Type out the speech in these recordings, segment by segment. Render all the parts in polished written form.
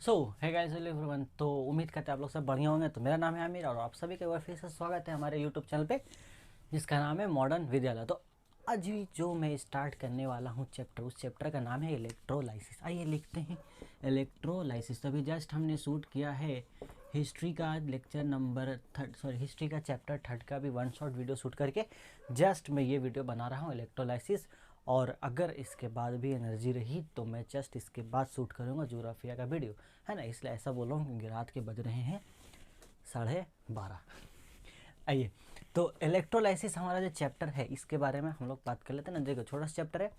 सो है guys everyone. तो उम्मीद करते हैं आप लोग सब बढ़िया होंगे। तो मेरा नाम है आमिर और आप सभी का एक बार फिर से स्वागत है हमारे यूट्यूब चैनल पे जिसका नाम है मॉडर्न विद्यालय। तो आज भी जो मैं स्टार्ट करने वाला हूँ चैप्टर, उस चैप्टर का नाम है इलेक्ट्रोलाइसिस। आइए लिखते हैं इलेक्ट्रोलाइसिस। तभी जस्ट हमने शूट किया है हिस्ट्री का लेक्चर नंबर हिस्ट्री का चैप्टर 3 का भी वन शॉट वीडियो शूट करके जस्ट मैं ये वीडियो बना रहा हूँ इलेक्ट्रोलाइसिस। और अगर इसके बाद भी एनर्जी रही तो मैं जस्ट इसके बाद शूट करूँगा जोग्राफिया का वीडियो, है ना। इसलिए ऐसा बोल रहा हूँ क्योंकि रात के बज रहे हैं 12:30। आइए, तो इलेक्ट्रोलाइसिस हमारा जो चैप्टर है इसके बारे में हम लोग बात कर लेते हैं ना। देखो छोटा सा चैप्टर है,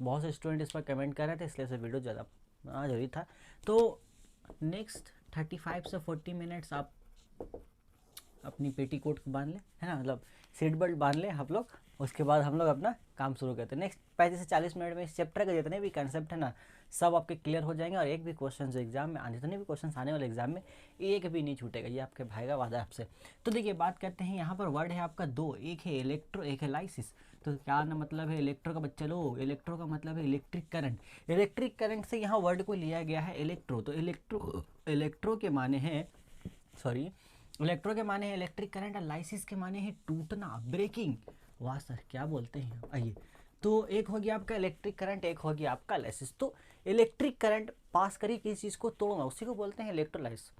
बहुत से स्टूडेंट इस पर कमेंट कर रहे थे इसलिए से वीडियो ज़्यादा बनाना जरूरी था। तो नेक्स्ट 35 से 40 मिनट्स आप अपनी पेटी कोट बांध लें, है ना, मतलब सीट बेल्ट बांध लें आप लोग। उसके बाद हम लोग अपना काम शुरू करते हैं। नेक्स्ट 35 से 40 मिनट में इस चैप्टर के जितने भी कंसेप्ट है ना सब आपके क्लियर हो जाएंगे और एक भी क्वेश्चन जो एग्जाम में जितने भी क्वेश्चन आने वाले एग्जाम में एक भी नहीं छूटेगा, ये आपके भाई का वादा आपसे। तो देखिए बात करते हैं, यहाँ पर वर्ड है आपका दो, एक है इलेक्ट्रो एक है लाइसिस। तो क्या ना मतलब है इलेक्ट्रो का बच्चा लो, इलेक्ट्रो का मतलब है इलेक्ट्रिक करंट। इलेक्ट्रिक करंट से यहाँ वर्ड को लिया गया है इलेक्ट्रो। तो इलेक्ट्रो के माने हैं इलेक्ट्रो के माने हैं इलेक्ट्रिक करंट और लाइसिस के माने हैं टूटना, ब्रेकिंग। वाह सर क्या बोलते हैं। आइए, तो एक हो गया आपका इलेक्ट्रिक करंट, एक हो गया आपका लाइसिस। तो इलेक्ट्रिक करंट पास करिए किसी चीज़ को तोड़ना, उसी को बोलते हैं इलेक्ट्रोलाइस।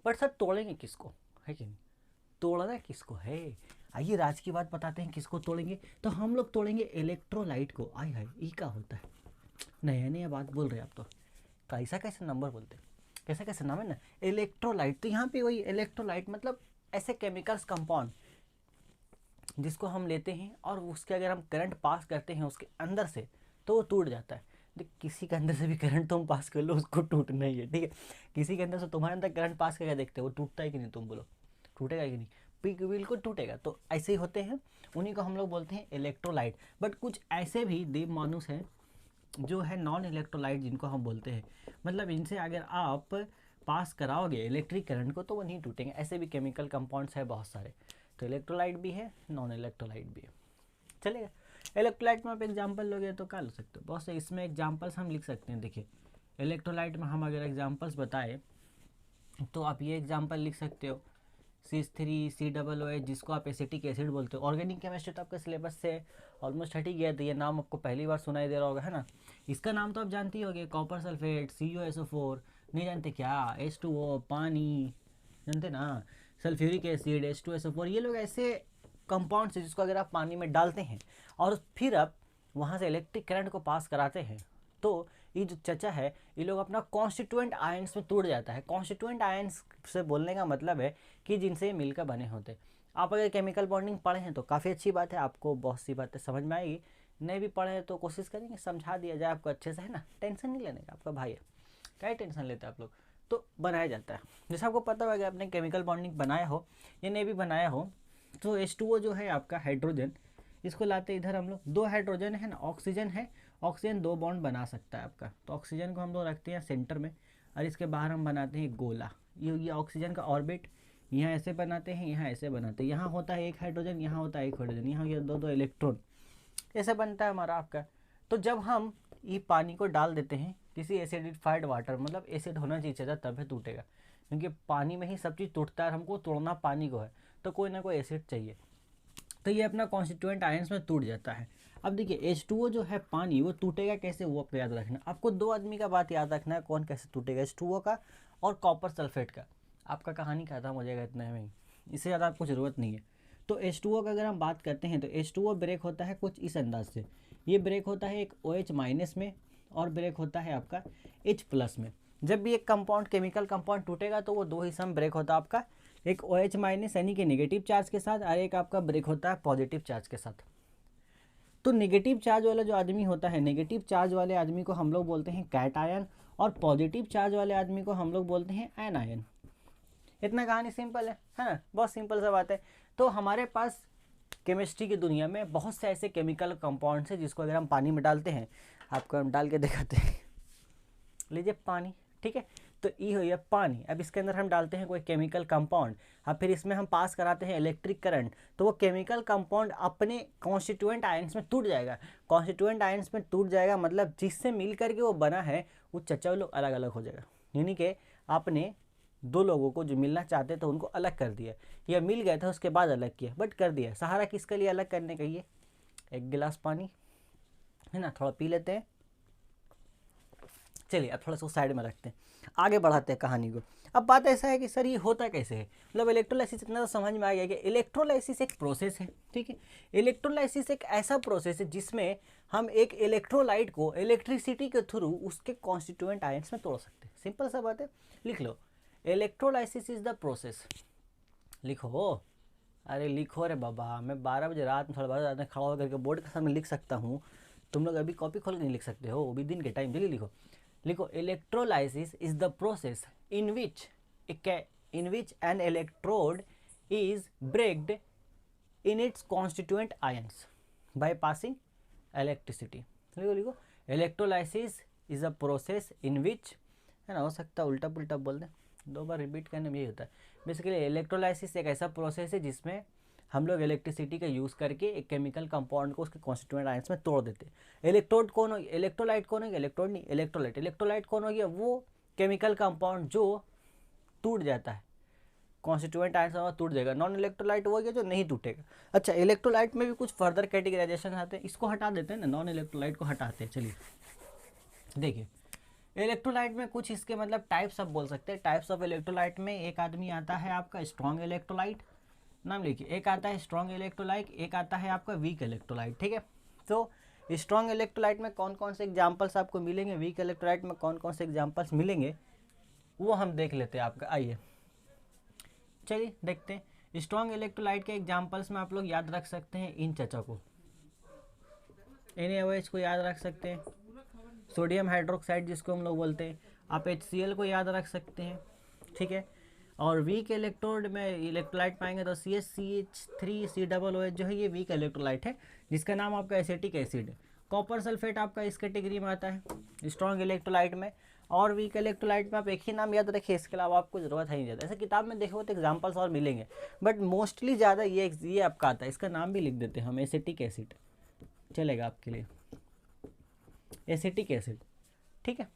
बट सर तोड़ेंगे किसको, है कि नहीं, तोड़ना किसको है। आइए राज की बात बताते हैं किसको तोड़ेंगे। तो हम लोग तोड़ेंगे इलेक्ट्रोलाइट को। आई हाय ई का होता है, नया नया बात बोल रहे हैं आप तो, कैसा कैसा नंबर बोलते हैं, कैसा कैसा नाम है ना, इलेक्ट्रोलाइट। तो यहाँ पे वही इलेक्ट्रोलाइट मतलब ऐसे केमिकल्स कंपाउंड जिसको हम लेते हैं और उसके अगर हम करंट पास करते हैं उसके अंदर से तो वो टूट जाता है। देख किसी के अंदर से भी करंट तुम पास कर लो उसको टूटना ही है, ठीक है। किसी के अंदर से तुम्हारे अंदर करंट पास करके देखते हो वो टूटता है कि नहीं, तुम बोलो टूटेगा कि नहीं, बिल्कुल टूटेगा। तो ऐसे ही होते हैं, उन्हीं को हम लोग बोलते हैं इलेक्ट्रोलाइट। बट कुछ ऐसे भी देव मानुस हैं जो है नॉन इलेक्ट्रोलाइट जिनको हम बोलते हैं, मतलब इनसे अगर आप पास कराओगे इलेक्ट्रिक करंट को तो वो नहीं टूटेंगे। ऐसे भी केमिकल कंपाउंड्स है बहुत सारे। तो इलेक्ट्रोलाइट भी है, नॉन इलेक्ट्रोलाइट भी है, चलेगा। इलेक्ट्रोलाइट में आप एग्जाम्पल लोगे तो क्या लो सकते हो, बहुत से इसमें एग्जाम्पल्स हम लिख सकते हैं। देखिए इलेक्ट्रोलाइट में हम अगर एग्जाम्पल्स बताए तो आप ये एग्जाम्पल लिख सकते हो CH3COOH जिसको आप एसिटिक एसिड बोलते हो। ऑर्गेनिक केमिस्ट्री तो आपके सिलेबस से ऑलमोस्ट हट ही गया, तो ये नाम आपको पहली बार सुनाई दे रहा होगा, है ना। इसका नाम तो आप जानते ही होगे, कॉपर सल्फेट, CuSO4। नहीं जानते क्या, H2O पानी, जानते ना, सल्फ्यूरिक एसिड, H2SO4। ये लोग ऐसे कंपाउंड्स हैं जिसको अगर आप पानी में डालते हैं और फिर आप वहाँ से इलेक्ट्रिक करंट को पास कराते हैं तो ये जो चचा है ये लोग अपना कॉन्स्टिट्यूएंट आयंस में टूट जाता है। कॉन्स्टिट्यूएंट आयंस से बोलने का मतलब है कि जिनसे मिलकर बने होते। आप अगर केमिकल बॉन्डिंग पढ़े हैं तो काफ़ी अच्छी बात है, आपको बहुत सी बातें समझ में आएगी। नहीं भी पढ़े हैं तो कोशिश करेंगे समझा दिया जाए आपको अच्छे से, है ना। टेंशन नहीं लेने का, आपका भाई है, क्या टेंशन लेते हैं आप लोग। तो बनाया जाता है, जैसे आपको पता होगा आपने केमिकल बॉन्डिंग बनाया हो या नहीं भी बनाया हो। तो H2O जो है आपका हाइड्रोजन, इसको लाते इधर हम लोग, दो हाइड्रोजन है ना, ऑक्सीजन है, ऑक्सीजन दो बॉन्ड बना सकता है आपका। तो ऑक्सीजन को हम लोग रखते हैं सेंटर में और इसके बाहर हम बनाते हैं गोला। ये ऑक्सीजन का ऑर्बिट यहाँ ऐसे बनाते हैं, यहाँ ऐसे बनाते हैं, यहाँ होता है एक हाइड्रोजन, यहाँ होता है एक हाइड्रोजन, यहाँ दो दो इलेक्ट्रॉन, ऐसे बनता है हमारा आपका। तो जब हम ये पानी को डाल देते हैं किसी एसिडिफाइड वाटर, मतलब एसिड होना चाहिए तभी टूटेगा, क्योंकि पानी में ही सब चीज़ टूटता है, हमको तोड़ना पानी को है तो कोई ना कोई एसिड चाहिए। तो ये अपना कॉन्स्टिट्यूएंट आयंस में टूट जाता है। अब देखिए H2O जो है पानी, वो टूटेगा कैसे वो आपको याद रखना। आपको दो आदमी का बात याद रखना है कौन कैसे टूटेगा, H2O का और कॉपर सल्फेट का। आपका कहानी खत्म हो जाएगा इतने में ही, इससे ज़्यादा आपको ज़रूरत नहीं है। तो H2O का अगर हम बात करते हैं तो H2O ब्रेक होता है कुछ इस अंदाज से, ये ब्रेक होता है एक OH माइनस में और ब्रेक होता है आपका H प्लस में। जब भी एक कंपाउंड केमिकल कंपाउंड टूटेगा तो वो दो हिस्सा में ब्रेक होता है आपका, एक OH माइनस यानी कि नेगेटिव चार्ज के साथ और एक आपका ब्रेक होता है पॉजिटिव चार्ज के साथ। तो नेगेटिव चार्ज वाला जो आदमी होता है, नेगेटिव चार्ज वाले आदमी को हम लोग बोलते हैं कैटायन और पॉजिटिव चार्ज वाले आदमी को हम लोग बोलते हैं एनायन। इतना कहानी सिंपल है ना, बहुत सिंपल सा बात है। तो हमारे पास केमिस्ट्री की दुनिया में बहुत से ऐसे केमिकल कंपाउंड्स हैं जिसको अगर हम पानी में डालते हैं, आपको हम डाल के दिखाते हैं, लीजिए पानी, ठीक है। तो ये हो गया पानी। अब इसके अंदर हम डालते हैं कोई केमिकल कंपाउंड, अब फिर इसमें हम पास कराते हैं इलेक्ट्रिक करंट, तो वो केमिकल कंपाउंड अपने कॉन्स्टिट्यूएंट आयंस में टूट जाएगा। कॉन्स्टिट्यूएंट आयंस में टूट जाएगा मतलब जिससे मिल करके वो बना है वो चचा लोग अलग अलग हो जाएगा। यानी कि आपने दो लोगों को जो मिलना चाहते थे उनको अलग कर दिया, या मिल गए थे उसके बाद अलग किया, बट कर दिया। सहारा किसके लिए अलग करने का? ये एक गिलास पानी है ना, थोड़ा पी लेते हैं। चलिए अब थोड़ा सा साइड में रखते हैं, आगे बढ़ाते हैं कहानी को। अब बात ऐसा है कि सर ये होता कैसे है, मतलब इलेक्ट्रोलाइसिस इतना तो समझ में आ गया कि इलेक्ट्रोलाइसिस एक प्रोसेस है, ठीक है। इलेक्ट्रोलाइसिस एक ऐसा प्रोसेस है जिसमें हम एक इलेक्ट्रोलाइट को इलेक्ट्रिसिटी के थ्रू उसके कॉन्स्टिट्यूएंट आयंस में तोड़ सकते हैं। सिंपल सा बात है, लिख लो, इलेक्ट्रोलाइसिस इज द प्रोसेस। लिखो, अरे लिखो रे बाबा, मैं 12 बजे रात में, थोड़ा 12 रात में खड़ा होकर के बोर्ड के सामने लिख सकता हूँ, तुम लोग अभी कॉपी खोल के नहीं लिख सकते हो, वो भी दिन के टाइम। जल्दी लिखो, लिखो, electrolysis is the process in which an electrode is breaked in its constituent ions by passing electricity. लिखो लिखो, electrolysis is a process in which, है ना, हो सकता है उल्टा पुल्टा बोल दें, 2 बार रिपीट करने में यही होता है। बेसिकली इलेक्ट्रोलाइसिस एक ऐसा प्रोसेस है जिसमें हम लोग इलेक्ट्रिसिटी का यूज़ करके एक केमिकल कंपाउंड को उसके कॉन्स्टिट्यूएंट आयंस में तोड़ देते हैं। इलेक्ट्रोड कौन हो गया? इलेक्ट्रोलाइट कौन हो गया? इलेक्ट्रोड नहीं, इलेक्ट्रोलाइट। इलेक्ट्रोलाइट कौन हो गया? वो केमिकल कंपाउंड जो टूट जाता है, कॉन्स्टिट्यूएंट आयंस में टूट जाएगा। नॉन इलेक्ट्रोलाइट वो गया जो नहीं टूटेगा। अच्छा, इलेक्ट्रोलाइट में भी कुछ फर्दर कैटेगराइजेशन आते हैं, इसको हटा देते हैं ना, नॉन इलेक्ट्रोलाइट को हटाते हैं। चलिए देखिए, इलेक्ट्रोलाइट में कुछ इसके मतलब टाइप्स आप बोल सकते हैं। टाइप्स ऑफ इलेक्ट्रोलाइट में एक आदमी आता है आपका स्ट्रॉन्ग इलेक्ट्रोलाइट, नाम लिखिए, एक आता है स्ट्रॉन्ग इलेक्ट्रोलाइट, एक आता है आपका वीक इलेक्ट्रोलाइट, ठीक है। तो स्ट्रॉन्ग इलेक्ट्रोलाइट में कौन कौन से एग्जांपल्स आपको मिलेंगे, वीक इलेक्ट्रोलाइट में कौन कौन से एग्जांपल्स मिलेंगे, वो हम देख लेते हैं आपका। आइए चलिए देखते हैं। स्ट्रॉन्ग इलेक्ट्रोलाइट के एग्जांपल्स में आप लोग याद रख सकते हैं इन चचा को, NaOH को याद रख सकते हैं, सोडियम हाइड्रोक्साइड जिसको हम लोग बोलते हैं, आप HCl को याद रख सकते हैं, ठीक है। और वीक इलेक्ट्रोड में इलेक्ट्रोलाइट पाएंगे तो CH3COOH जो है ये वीक इलेक्ट्रोलाइट है, जिसका नाम आपका एसिटिक एसिड है। कॉपर सल्फेट आपका इस कैटेगरी में आता है स्ट्रॉन्ग इलेक्ट्रोलाइट में। और वीक इलेक्ट्रोलाइट में आप एक ही नाम याद रखिए, इसके अलावा आपको ज़रूरत है नहीं ज़्यादा। ऐसे किताब में देखो तो एग्जाम्पल्स और मिलेंगे, बट मोस्टली ज़्यादा ये आपका आता है। इसका नाम भी लिख देते हैं हम, एसिटिक एसिड, चलेगा आपके लिए, एसिटिक एसिड, ठीक है,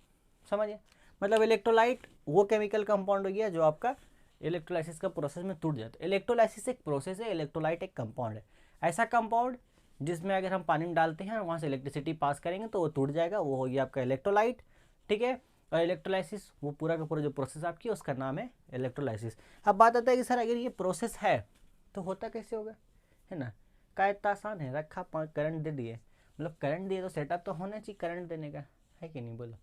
समझिए। मतलब इलेक्ट्रोलाइट वो केमिकल कंपाउंड हो गया जो आपका इलेक्ट्रोलाइसिस का प्रोसेस में टूट जाता है। इलेक्ट्रोलाइसिस एक प्रोसेस है, इलेक्ट्रोलाइट एक कंपाउंड है। ऐसा कंपाउंड जिसमें अगर हम पानी में डालते हैं और वहाँ से इलेक्ट्रिसिटी पास करेंगे तो वो टूट जाएगा, वो हो गया आपका इलेक्ट्रोलाइट, ठीक है। और इलेक्ट्रोलाइसिस वो पूरा का पूरा जो प्रोसेस आपकी उसका नाम है इलेक्ट्रोलाइसिस। अब बात आता है कि सर अगर ये प्रोसेस है तो होता कैसे होगा, है ना, का इतना आसान है, रखा करंट दे दिए, मतलब करंट दिए तो सेटअप तो होना चाहिए करंट देने का, है कि नहीं, बोलो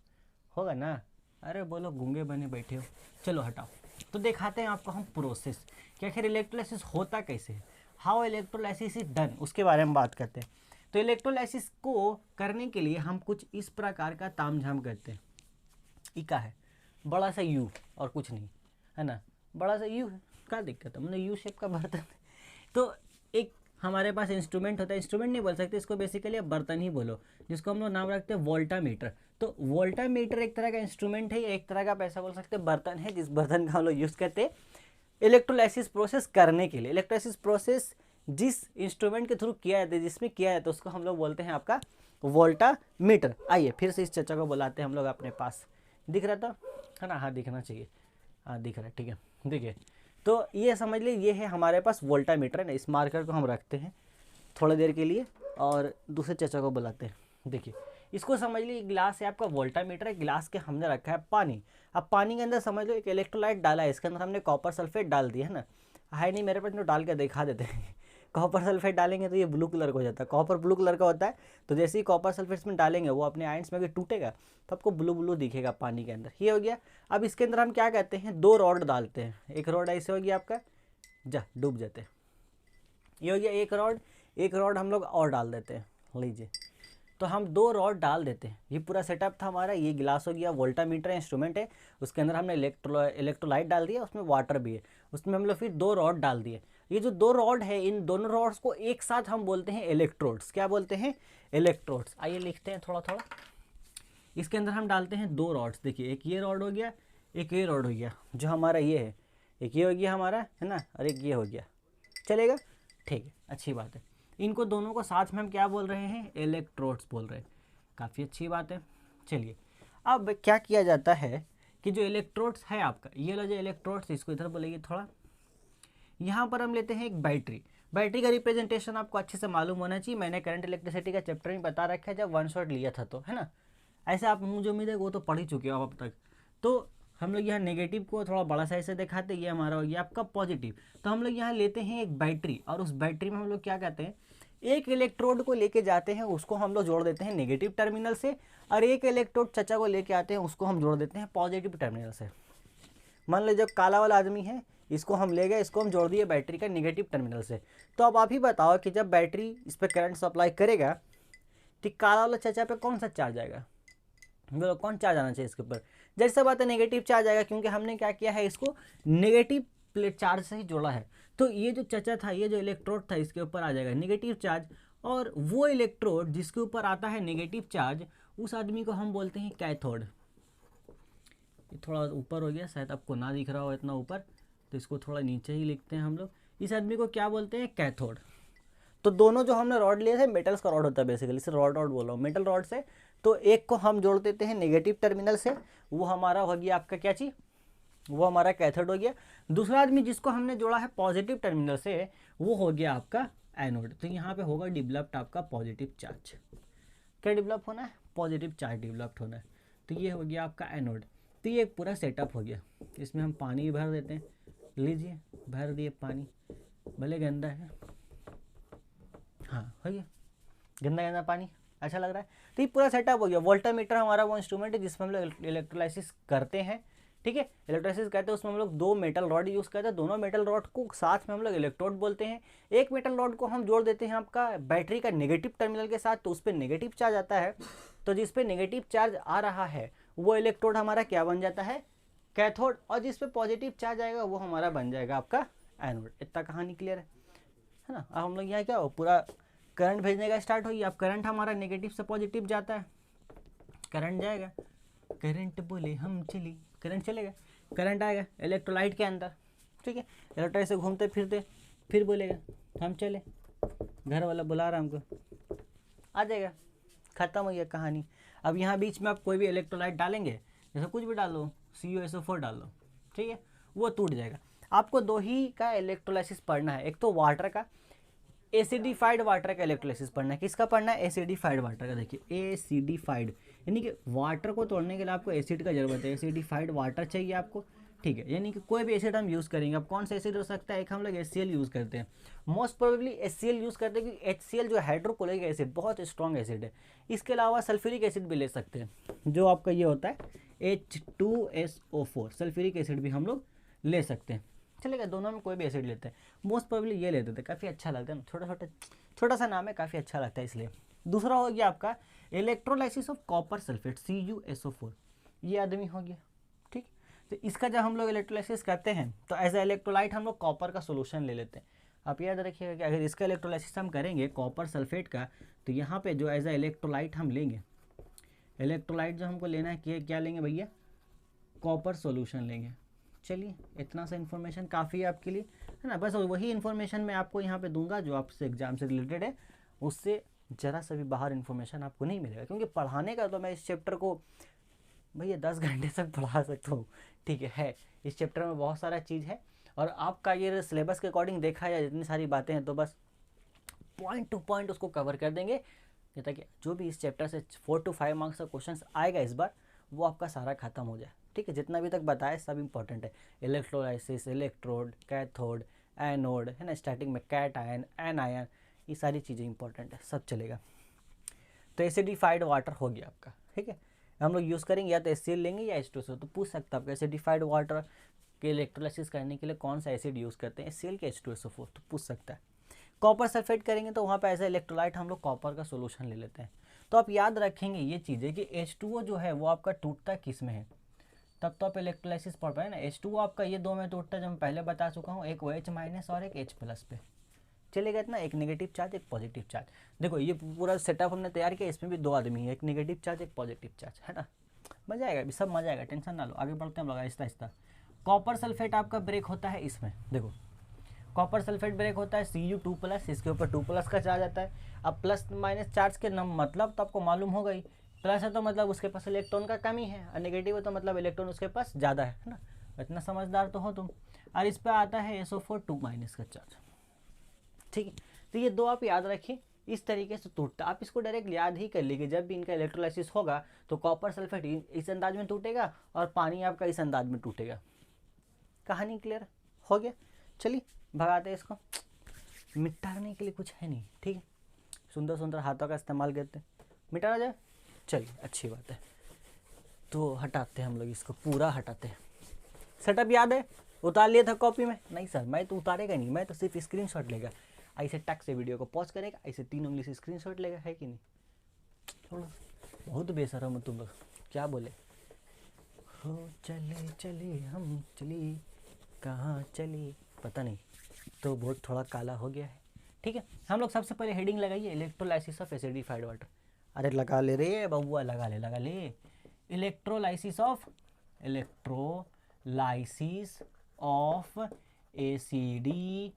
होगा ना। अरे बोलो, गूंगे बने बैठे हो। चलो हटाओ, तो दिखाते हैं आपको हम प्रोसेस कि आखिर इलेक्ट्रोलाइसिस होता कैसे है, हाउ इलेक्ट्रोलाइसिस इज डन, उसके बारे में बात करते हैं। तो इलेक्ट्रोलाइसिस को करने के लिए हम कुछ इस प्रकार का तामझाम करते हैं। इका है बड़ा सा यू और कुछ नहीं, है ना, बड़ा सा यू है, क्या दिक्कत है, मतलब यू शेप का बर्तन। तो एक हमारे पास इंस्ट्रूमेंट होता है, इंस्ट्रूमेंट नहीं बोल सकते इसको, बेसिकली अब बर्तन ही बोलो, जिसको हम लोग नाम रखते हैं वोल्टामीटर। तो वोल्टामीटर एक तरह का इंस्ट्रूमेंट है, एक तरह का पैसा बोल सकते हैं बर्तन है, जिस बर्तन का हम लोग यूज़ करते हैं इलेक्ट्रोलाइसिस प्रोसेस करने के लिए। इलेक्ट्रोलाइसिस प्रोसेस जिस इंस्ट्रूमेंट के थ्रू किया जाता है, जिसमें किया जाता है, उसको हम लोग बोलते हैं आपका वोल्टामीटर। आइए फिर से इस चर्चा को बुलाते हैं हम लोग अपने पास। दिख रहा था, है ना, हाँ दिखना चाहिए, हाँ दिख रहा है, ठीक है। देखिए, तो ये समझ लीजिए ये है हमारे पास वोल्टामीटर है ना, इस मार्कर को हम रखते हैं थोड़ी देर के लिए और दूसरे चचा को बुलाते हैं। देखिए, इसको समझ लीजिए गिलास है आपका वोल्टामीटर है, गिलास के हमने रखा है पानी। अब पानी के अंदर समझ लो एक इलेक्ट्रोलाइट डाला है, इसके अंदर हमने कॉपर सल्फेट डाल दिया है ना, है नहीं मेरे पास, तो डाल के दिखा देते हैं। कॉपर सल्फेट डालेंगे तो ये ब्लू कलर का हो जाता है, कॉपर ब्लू कलर का होता है। तो जैसे ही कॉपर सल्फेट इसमें डालेंगे वो अपने आयंस में अगर टूटेगा तो आपको ब्लू ब्लू दिखेगा पानी के अंदर, ये हो गया। अब इसके अंदर हम क्या कहते हैं, 2 रॉड डालते हैं, एक रॉड ऐसे हो गया आपका, जा डूब जाते हैं, ये हो गया एक रॉड हम लोग और डाल देते हैं, लीजिए। तो हम 2 रॉड डाल देते हैं, ये पूरा सेटअप था हमारा। ये गिलास हो गया, वोल्टामीटर इंस्ट्रूमेंट है, उसके अंदर हमने इलेक्ट्रोलाइट डाल दिया, उसमें वाटर भी है, उसमें हम लोग फिर 2 रॉड डाल दिए। ये जो 2 रॉड है, इन दोनों रॉड्स को एक साथ हम बोलते हैं इलेक्ट्रोड्स। क्या बोलते हैं, इलेक्ट्रोड्स। आइए लिखते हैं थोड़ा थोड़ा। इसके अंदर हम डालते हैं 2 रॉड्स, देखिए एक ये रॉड हो गया, एक ये रॉड हो गया, जो हमारा ये है, एक ये हो गया हमारा, है ना, और एक ये हो गया, चलेगा, ठीक है, अच्छी बात है। इनको दोनों को साथ में हम क्या बोल रहे हैं, इलेक्ट्रोड्स बोल रहे हैं, काफ़ी अच्छी बात है। चलिए, अब क्या किया जाता है कि जो इलेक्ट्रोड्स है आपका, ये लो जो इलेक्ट्रोड्स, इसको इधर बोलेंगे थोड़ा, यहाँ पर हम लेते हैं एक बैटरी। बैटरी का रिप्रेजेंटेशन आपको अच्छे से मालूम होना चाहिए, मैंने करंट इलेक्ट्रिसिटी का चैप्टर में बता रखा है जब वन शॉट लिया था, तो है ना। ऐसे आप मुझे उम्मीद है वो तो पढ़ ही चुके हो अब तक। तो हम लोग यहाँ नेगेटिव को थोड़ा बड़ा साइज से दिखाते हैं, ये हमारा हो गया आपका पॉजिटिव। तो हम लोग यहाँ लेते हैं एक बैटरी, और उस बैटरी में हम लोग क्या कहते हैं, एक इलेक्ट्रोड को लेके जाते हैं, उसको हम लोग जोड़ देते हैं नेगेटिव टर्मिनल से, और एक इलेक्ट्रोड चचा को लेके आते हैं, उसको हम जोड़ देते हैं पॉजिटिव टर्मिनल से। मान लो जो काला वाला आदमी है, इसको हम ले गए, इसको हम जोड़ दिए बैटरी का नेगेटिव टर्मिनल से। तो अब आप ही बताओ कि जब बैटरी इस पर करंट सप्लाई करेगा तो काला वाला चचा पे कौन सा चार्ज आएगा, बोलो कौन चार्ज आना चाहिए इसके ऊपर। जैसे बात है नेगेटिव चार्ज आएगा, क्योंकि हमने क्या किया है, इसको नेगेटिव प्लेट चार्ज से ही जोड़ा है। तो ये जो चचा था, ये जो इलेक्ट्रोड था, इसके ऊपर आ जाएगा नेगेटिव चार्ज, और वो इलेक्ट्रोड जिसके ऊपर आता है नेगेटिव चार्ज, उस आदमी को हम बोलते हैं कैथोड। ये थोड़ा ऊपर हो गया, शायद आपको ना दिख रहा हो इतना ऊपर, तो इसको थोड़ा नीचे ही लिखते हैं हम लोग। इस आदमी को क्या बोलते हैं, कैथोड। तो दोनों जो हमने रॉड लिए थे, मेटल्स का रॉड होता है बेसिकली, इसे रॉड बोल रहा हूँ, मेटल रॉड से। तो एक को हम जोड़ देते हैं नेगेटिव टर्मिनल से, वो हमारा हो गया आपका क्या चीज़, वो हमारा कैथोड हो गया। दूसरा आदमी जिसको हमने जोड़ा है पॉजिटिव टर्मिनल से, वो हो गया आपका एनोड। तो यहाँ पे होगा डिवेलप्ड आपका पॉजिटिव चार्ज। क्या डिवेलप होना है, पॉजिटिव चार्ज डिवेलप्ड होना है। तो ये हो गया आपका एनोड। तो ये एक पूरा सेटअप हो गया। इसमें हम पानी भर देते हैं, लीजिए भर दिए पानी, भले गंदा है, हाँ हो गया गंदा पानी, अच्छा लग रहा है। तो ये पूरा सेटअप हो गया। वोल्टामीटर हमारा वो इंस्ट्रूमेंट है जिसमें हम लोग इलेक्ट्रोलाइसिस करते हैं, ठीक है। इलेक्ट्रोलाइसिस करते हैं, उसमें हम लोग दो मेटल रॉड यूज़ करते हैं, दोनों मेटल रॉड को साथ में हम लोग इलेक्ट्रोड बोलते हैं। एक मेटल रॉड को हम जोड़ देते हैं आपका बैटरी का नेगेटिव टर्मिनल के साथ, तो उस पर नेगेटिव चार्ज आता है। तो जिस पे नेगेटिव चार्ज आ रहा है वो इलेक्ट्रोड हमारा क्या बन जाता है, कैथोड, और जिस पे पॉजिटिव चार्ज आएगा वो हमारा बन जाएगा आपका एनोड। इतना कहानी क्लियर है ना। अब हम लोग यहाँ क्या हो, पूरा करंट भेजने का स्टार्ट होगी। अब करंट हमारा नेगेटिव से पॉजिटिव जाता है, करंट जाएगा, करंट बोले हम चली, करंट चलेगा, करंट आएगा इलेक्ट्रोलाइट के अंदर, ठीक है। इलेक्ट्रोलाइट से घूमते फिरते फिर बोलेगा हम चले, घर वाला बुला रहा हमको, आ जाएगा, खत्म हो गया कहानी। अब यहाँ बीच में आप कोई भी इलेक्ट्रोलाइट डालेंगे, जैसे कुछ भी डालो, CuSO4 डाल दो, ठीक है, वो टूट जाएगा। आपको दो ही का इलेक्ट्रोलाइसिस पढ़ना है, एक तो वाटर का, एसिडिफाइड वाटर का इलेक्ट्रोलाइसिस पढ़ना है। किसका पढ़ना है, एसिडिफाइड वाटर का। देखिए एसिडिफाइड यानी कि वाटर को तोड़ने के लिए आपको एसिड का जरूरत है, एसिडिफाइड वाटर चाहिए आपको, ठीक है। यानी कि कोई भी एसिड हम यूज़ करेंगे, अब कौन सा एसिड हो सकता है, एक हम लोग HCl यूज़ करते हैं, मोस्ट प्रोबेबली HCl यूज़ करते हैं, क्योंकि HCl जो हाइड्रोक्लोरिक एसिड बहुत स्ट्रॉन्ग एसिड है। इसके अलावा सल्फ्यूरिक एसिड भी ले सकते हैं, जो आपका ये होता है H2SO4, सल्फ्यूरिक एसिड भी हम लोग ले सकते हैं, चलेगा। दोनों में कोई भी एसिड लेते हैं, मोस्ट प्रोबेबली ये लेते थे, काफ़ी अच्छा लगता है ना, छोटा सा नाम है, काफ़ी अच्छा लगता है इसलिए। दूसरा हो गया आपका electrolysis of copper sulphate, CuSO4, ये आदमी हो गया, ठीक। तो इसका जब हम लोग इलेक्ट्रोलाइसिस करते हैं तो एज ए इलेक्ट्रोलाइट हम लोग कॉपर का सोल्यूशन ले लेते हैं। आप याद रखिएगा कि अगर इसका इलेक्ट्रोलाइसिस हम करेंगे कॉपर सल्फेट का, तो यहाँ पे जो एज ए इलेक्ट्रोलाइट हम लेंगे, इलेक्ट्रोलाइट जो हमको लेना है क्या लेंगे भैया, कॉपर सोल्यूशन लेंगे। चलिए इतना सा इन्फॉर्मेशन काफ़ी है आपके लिए, है ना। बस वही इन्फॉर्मेशन मैं आपको यहाँ पे दूंगा जो आपसे एग्जाम से रिलेटेड है, उससे ज़रा सा भी बाहर इन्फॉर्मेशन आपको नहीं मिलेगा, क्योंकि पढ़ाने का तो मैं इस चैप्टर को भैया 10 घंटे तक पढ़ा सकता हूँ, ठीक है। इस चैप्टर में बहुत सारा चीज़ है, और आपका ये सिलेबस के अकॉर्डिंग देखा जाए जितनी सारी बातें हैं, तो बस पॉइंट टू पॉइंट उसको कवर कर देंगे, ताकि जो भी इस चैप्टर से 4 to 5 मार्क्स का क्वेश्चन आएगा इस बार, वो आपका सारा खत्म हो जाए, ठीक है। जितना भी तक बताया सब इंपॉर्टेंट है, इलेक्ट्रोलाइसिस, इलेक्ट्रोड, कैथोड, एनोड, है ना, स्टार्टिंग में कैट आयन, एन आयन, ये सारी चीज़ें इंपॉर्टेंट है, सब चलेगा। तो एसिडिफाइड वाटर हो गया आपका, ठीक है। हम लोग यूज़ करेंगे या तो HCl लेंगे या H2SO। तो पूछ सकता है आपका एसिडिफाइड वाटर के इलेक्ट्रोलाइसिस करने के लिए कौन सा एसिड यूज़ करते हैं, HCl के H2SO4, तो पूछ सकता है। कॉपर सल्फेट करेंगे तो वहाँ पे ऐसा इलेक्ट्रोलाइट हम लोग कॉपर का सोल्यूशन ले लेते हैं। तो आप याद रखेंगे ये चीज़ें कि H2O जो है वो आपका टूटता किस में है, तब तो आप इलेक्ट्रोलाइसिस पढ़ पाए ना। H2O आपका ये दो में टूटता है, जो मैं पहले बता चुका हूँ, एक OH- और एक H+ पे चलेगा इतना, एक नेगेटिव चार्ज एक पॉजिटिव चार्ज। देखो ये पूरा सेटअप हमने तैयार किया, इसमें भी दो आदमी है, एक नेगेटिव चार्ज एक पॉजिटिव चार्ज, है ना। मजा आएगा, अभी सब मजा आएगा, टेंशन ना लो, आगे बढ़ते हैं हम लोग आहिस्ता आहिस्ता। कॉपर सल्फेट आपका ब्रेक होता है इसमें, देखो कॉपर सल्फेट ब्रेक होता है Cu2+, इसके ऊपर 2+ का चार्ज आता है। अब प्लस माइनस चार्ज के मतलब तो आपको मालूम होगा ही प्लस है तो मतलब उसके पास इलेक्ट्रॉन का कमी है, और नेगेटिव है तो मतलब इलेक्ट्रॉन उसके पास ज़्यादा है ना। इतना समझदार तो हो तुम। और इस पर आता है SO4 2 माइनस का चार्ज। ठीक है, तो ये दो आप याद रखिए, इस तरीके से टूटता। आप इसको डायरेक्ट याद ही कर लीजिए, जब भी इनका इलेक्ट्रोलाइसिस होगा तो कॉपर सल्फेट इस अंदाज में टूटेगा और पानी आपका इस अंदाज में टूटेगा। कहानी क्लियर हो गया। चलिए भगाते हैं इसको, मिटाने के लिए कुछ है नहीं। ठीक है, सुंदर सुंदर हाथों का इस्तेमाल करते हैं, मिटाना जाए। चलिए अच्छी बात है, तो हटाते हैं हम लोग इसको, पूरा हटाते हैं। सेटअप याद है, उतार लिया था कॉपी में? नहीं सर, मैं तो उतारेगा नहीं, मैं तो सिर्फ स्क्रीनशॉट लेगा। ऐसे टक से वीडियो को पॉज करेगा, ऐसे 3 उंगली से स्क्रीनशॉट लेगा, है कि नहीं? थोड़ा बहुत बेशर्म हो तुम लोग, क्या बोले हो। चले चले हम चले, कहाँ चले पता नहीं, तो बहुत थोड़ा काला हो गया है। ठीक है, हम लोग सबसे पहले हेडिंग लगाइए, इलेक्ट्रोलाइसिस ऑफ एसिडिफाइड वाटर। अरे लगा ले रे बबुआ, लगा ले। Electrolysis of acidified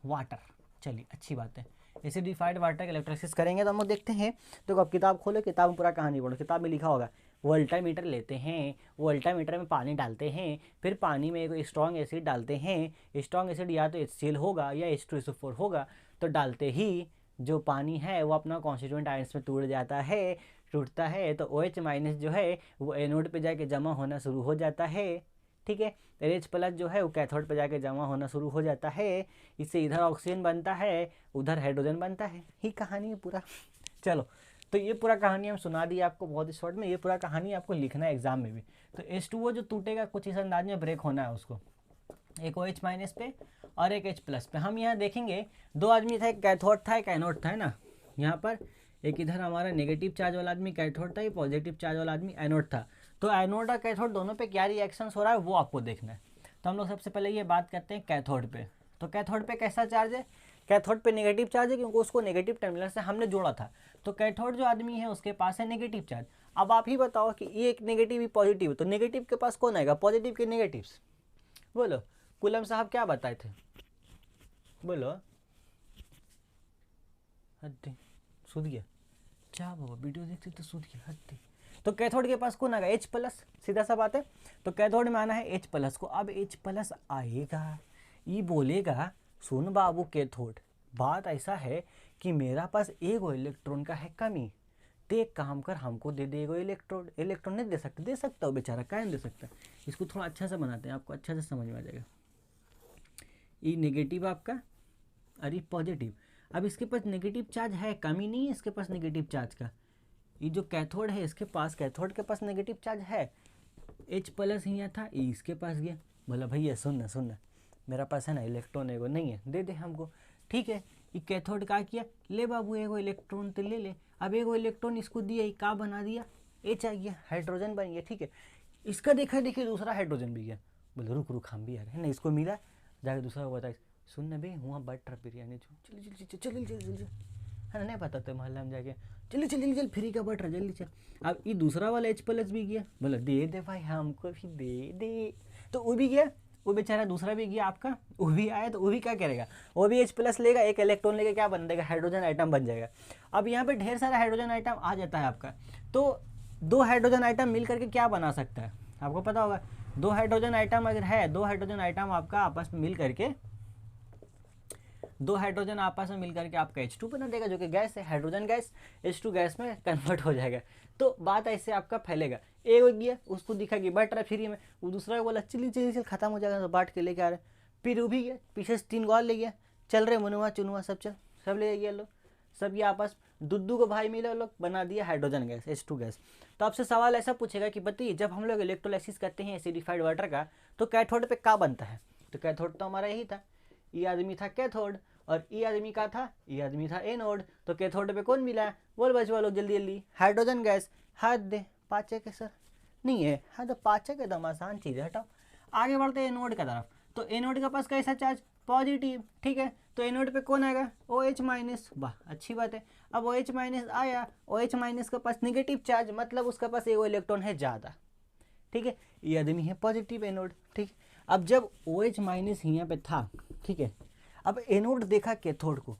water. चलिए अच्छी बात है, एसिडिफाइड वाटर का इलेक्ट्रोलाइसिस करेंगे तो हम लोग देखते हैं। तो अब किताब खोलो, किताब में पूरा कहानी पढ़ो। किताब में लिखा होगा, वो अल्टामीटर लेते हैं, वो अल्टामीटर में पानी डालते हैं, फिर पानी में एक स्ट्रॉन्ग एसिड डालते हैं। स्ट्रॉन्ग एसिड या तो HCl होगा या H2SO4 होगा, तो डालते ही जो पानी है वो अपना कॉन्स्टिट्यूएंट आयंस में टूटता है तो OH माइनस जो है वो एनोड पे जाके जमा होना शुरू हो जाता है। ठीक है, H प्लस जो है वो कैथोड पे जाके जमा होना शुरू हो जाता है। इससे इधर ऑक्सीजन बनता है, उधर हाइड्रोजन बनता है। ही कहानी है पूरा। चलो, तो ये पूरा कहानी हम सुना दी आपको बहुत शॉर्ट में। ये पूरा कहानी आपको लिखना है एग्जाम में भी। तो H2O जो टूटेगा कुछ इस अंदाज में ब्रेक होना है उसको, एक OH माइनस पे और एक H प्लस पे। हम यहाँ देखेंगे 2 आदमी था, एक कैथोड था एक एनोड था, है ना। यहाँ पर एक इधर हमारा नेगेटिव चार्ज वाला आदमी कैथोड था, ये पॉजिटिव चार्ज वाला आदमी एनोड था। तो एनोड और कैथोड दोनों पे क्या रिएक्शन हो रहा है वो आपको देखना है। तो हम लोग सबसे पहले ये बात करते हैं कैथोड पे। तो कैथोड पे कैसा चार्ज है? कैथोड पे नेगेटिव चार्ज है, क्योंकि उसको नेगेटिव टर्मिनल से हमने जोड़ा था। तो कैथोड जो आदमी है उसके पास है नेगेटिव चार्ज। अब आप ही बताओ कि ये एक नेगेटिव ही पॉजिटिव, तो नेगेटिव के पास कौन आएगा? पॉजिटिव के नेगेटिव्स। बोलो कुलम साहब क्या बताए थे? बोलो। हद सुध गया क्या बाबा, वीडियो देखते तो सुध गया, हद। तो कैथोड के पास कौन आएगा? H प्लस, सीधा सा बात है। तो कैथोड में आना है H प्लस को। अब H प्लस आएगा, ये बोलेगा सुन बाबू कैथोड, बात ऐसा है कि मेरा पास एगो इलेक्ट्रॉन का है कमी, तो एक काम कर हमको दे दे एगो इलेक्ट्रॉन। इलेक्ट्रॉन नहीं दे सकता हो बेचारा, क्या नहीं दे सकता। इसको थोड़ा अच्छा से बनाते हैं, आपको अच्छा से समझ में आ जाएगा। ये नेगेटिव आपका और ये पॉजिटिव। अब इसके पास नेगेटिव चार्ज है, कमी नहीं है इसके पास नेगेटिव चार्ज का। ये जो कैथोड है इसके पास, कैथोड के पास नेगेटिव चार्ज है। H प्लस यहाँ था, ये इसके पास गया, बोला भैया सुन मेरा पास है ना इलेक्ट्रॉन एगो नहीं है, दे दे हमको। ठीक है, ये कैथोड का किया, ले बाबू एगो इलेक्ट्रॉन तो ले ले। अब एगो इलेक्ट्रॉन इसको दिया, ये का बना दिया? H आ गया, हाइड्रोजन बन गया। ठीक है, इसका देखा देखिए दूसरा हाइड्रोजन भी गया, बोले रुक हम भी आ गए ना। इसको मिला, जाके दूसरा को बताया सुन बे हुआ बटर बिरयानी चल है ना, नहीं पता तो मोहल्ला में जाके चल फ्री का बटर जल्दी चल। अब ये दूसरा वाला H प्लस भी गया, बोला दे दे भाई हमको भी दे दे। तो वो भी गया, वो बेचारा दूसरा भी गया आपका, वो भी आया। तो वो भी क्या करेगा? वो भी H प्लस लेगा, एक इलेक्ट्रॉन लेके क्या बन देगा? हाइड्रोजन आइटम बन जाएगा। अब यहाँ पे ढेर सारा हाइड्रोजन आइटम आ जाता है आपका। तो 2 हाइड्रोजन आइटम मिल करके क्या बना सकता है आपको पता होगा। 2 हाइड्रोजन आइटम अगर है, 2 हाइड्रोजन आइटम आपका आपस में मिल करके, 2 हाइड्रोजन आपस में मिलकर के आपका H2 बना देगा, जो कि गैस है। हाइड्रोजन गैस H2 गैस में कन्वर्ट हो जाएगा। तो बात ऐसे आपका फैलेगा। एक हो गया, उसको दिखा कि बट रहा फ्री में, वो दूसरा को बोला चल खत्म हो जाएगा, तो बांट के लेके आ रहे। फिर वो भी गया, पीछे से 3 गोल ले गया, चल रहे मुनुआ चुनुआ सब चल, सब ले गया लोग, सब ये आपस दुद्दू को भाई मिले, लोग बना दिया हाइड्रोजन गैस H2 गैस। तो आपसे सवाल ऐसा पूछेगा कि बताइए जब हम लोग इलेक्ट्रोलाइसिस करते हैं एसिडिफाइड वाटर का, तो कैथोड पे क्या बनता है? तो कैथोड तो हमारा यही था, ये आदमी था कैथोड और ये आदमी का था, ये आदमी था एनोड। तो कैथोड पे कौन मिला? बोल बचवा लोग जल्दी हाइड्रोजन गैस। हाथ दे पाचक है सर, नहीं है हाँ, तो पाचक एकदम आसान चीज़ है, हटाओ। आगे बढ़ते हैं एनोड की तरफ। तो एनोड के पास कैसा चार्ज? पॉजिटिव। ठीक है, तो एनोड पे कौन आएगा? OH minus. वाह अच्छी बात है। अब OH माइनस आया, OH माइनस के पास नेगेटिव चार्ज, मतलब उसके पास एगो इलेक्ट्रॉन है ज़्यादा। ठीक है, ये आदमी है पॉजिटिव एनोड। ठीक, अब जब OH माइनस यहाँ पे था, ठीक है, अब एनोड देखा कैथोड को,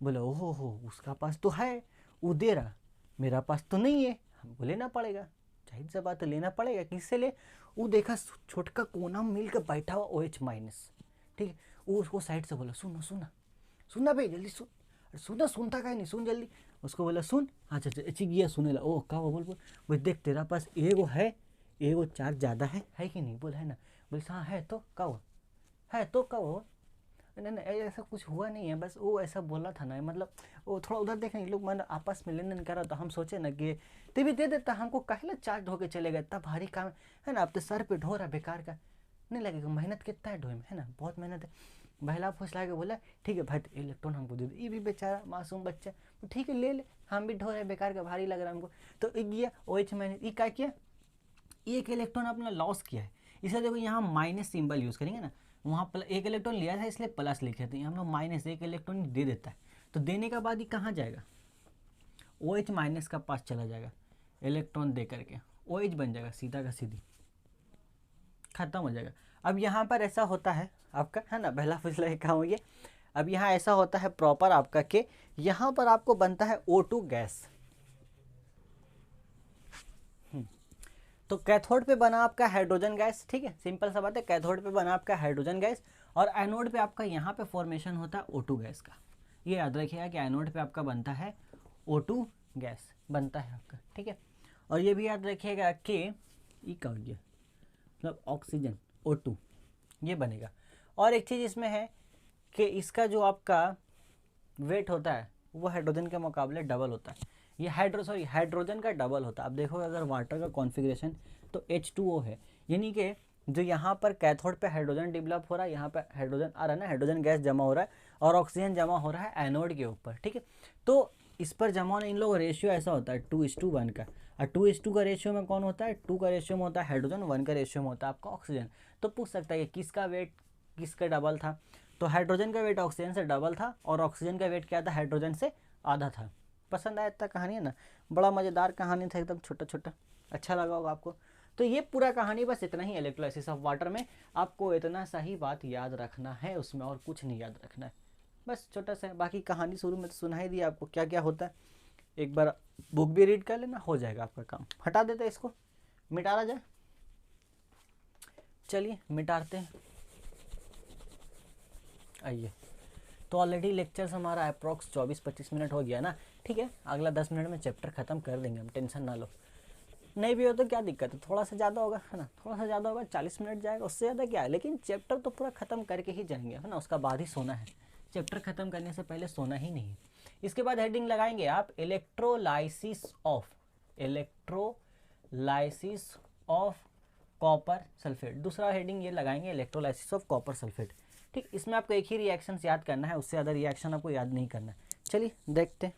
बोला ओहो हो उसका पास तो है, वो दे रहा, मेरा पास तो नहीं है, हमको लेना पड़ेगा, जाहिर सा बात है लेना पड़ेगा। किससे ले? वो देखा छोटका कोना में मिल के बैठा हुआ OH माइनस, ठीक है। वो उसको साइड से बोला सुनो सुना सुनना भाई जल्दी सुन, अरे सुना, सुनता का नहीं, सुन जल्दी। उसको बोला सुन, अच्छा अच्छा अच्छी गया सुने ला। ओ का बोल बोल बोल देख तेरा पास एगो है, एगो चार्ज ज़्यादा है कि नहीं? बोल है ना। बोल हाँ है तो का हुआ, है तो का हुआ। नहीं नहीं ऐसा कुछ हुआ नहीं है, बस वो ऐसा बोला था ना, मतलब वो थोड़ा उधर देखें लोग, मतलब आपस में लेन देन कर रहा, तो हम सोचे ना कि ते भी दे देता, हमको काहे चार्ज ढो के चले गए, इतना भारी काम है ना, अब तो सर पे ढो रहा बेकार का, नहीं लगेगा, मेहनत कितना है ढोए में, है ना, बहुत मेहनत है। बहला फुसला के बोला ठीक है भाई इलेक्ट्रॉन हमको दे दो, ये भी बेचारा मासूम बच्चा, ठीक है ले ले, हम भी ढो रहे बेकार का, भारी लग रहा है हमको। तो एक गया OH माइनस, ये क्या किया, एक इलेक्ट्रॉन अपना लॉस किया है, इसलिए देखो यहाँ माइनस सिंबल यूज़ करेंगे ना, वहाँ एक इलेक्ट्रॉन लिया था इसलिए प्लस लिखे थे, हम लोग माइनस एक इलेक्ट्रॉन दे देता है। तो देने के बाद ये कहाँ जाएगा, OH माइनस का पास चला जाएगा, इलेक्ट्रॉन दे करके OH बन जाएगा, सीधा का सीधी खत्म हो जाएगा। अब यहाँ पर ऐसा होता है आपका, है ना, पहला फैसला कहाँ हो गया। अब यहाँ ऐसा होता है प्रॉपर आपका कि यहाँ पर आपको बनता है O2 गैस। तो कैथोड पे बना आपका हाइड्रोजन गैस, ठीक है, सिंपल सा बात है, कैथोड पे बना आपका हाइड्रोजन गैस, और एनोड पे आपका यहाँ पे फॉर्मेशन होता है O2 गैस का। ये याद रखिएगा कि एनोड पे आपका बनता है O2 गैस बनता है आपका, ठीक है। और ये भी याद रखिएगा कि ये क्या हो गया, मतलब ऑक्सीजन O2 ये बनेगा। और एक चीज़ इसमें है कि इसका जो आपका वेट होता है वो हाइड्रोजन के मुकाबले डबल होता है, ये हाइड्रोजन का डबल होता है। अब देखो अगर वाटर का कॉन्फ़िगरेशन तो H2O है, यानी कि जो यहाँ पर कैथोड पे हाइड्रोजन डेवलप हो रहा है, यहाँ पर हाइड्रोजन आ रहा है ना, हाइड्रोजन गैस जमा हो रहा है, और ऑक्सीजन जमा हो रहा है एनोड के ऊपर, ठीक है। तो इस पर जमा होने इन लोग रेशियो ऐसा होता है 2:1 का, और 2:2 का रेशियो में कौन होता है, 2 का रेशियो में होता है हाइड्रोजन, 1 का रेशियो में होता है आपका ऑक्सीजन। तो पूछ सकता है कि किसका वेट किसका डबल था, तो हाइड्रोजन का वेट ऑक्सीजन से डबल था, और ऑक्सीजन का वेट क्या था, हाइड्रोजन से आधा था। पसंद आया इतना कहानी, है ना, बड़ा मज़ेदार कहानी था, एकदम छोटा छोटा, अच्छा लगा होगा आपको। तो ये पूरा कहानी बस इतना ही, इलेक्ट्रोलाइसिस ऑफ वाटर में आपको इतना सा ही बात याद रखना है, उसमें और कुछ नहीं याद रखना है, बस छोटा सा। बाकी कहानी शुरू में तो सुना ही दिया आपको क्या क्या होता है, एक बार बुक भी रीड कर लेना, हो जाएगा आपका काम। हटा देते इसको, मिटाना जाए, चलिए मिटाते हैं। आइए, तो ऑलरेडी लेक्चर्स हमारा अप्रॉक्स 24-25 मिनट हो गया ना, ठीक है, अगला 10 मिनट में चैप्टर ख़त्म कर देंगे हम, टेंशन ना लो। नहीं भी हो तो क्या दिक्कत है, थोड़ा सा ज़्यादा होगा, है ना, थोड़ा सा ज़्यादा होगा, 40 मिनट जाएगा, उससे ज़्यादा क्या है, लेकिन चैप्टर तो पूरा ख़त्म करके ही जाएंगे, है ना, उसका बाद ही सोना है, चैप्टर ख़त्म करने से पहले सोना ही नहीं है। इसके बाद हेडिंग लगाएंगे आप इलेक्ट्रोलाइसिस ऑफ कॉपर सल्फेट, दूसरा हेडिंग ये लगाएंगे इलेक्ट्रोलाइसिस ऑफ कॉपर सल्फेट, ठीक। इसमें आपको एक ही रिएक्शन याद करना है, उससे ज़्यादा रिएक्शन आपको याद नहीं करना है। चलिए देखते हैं।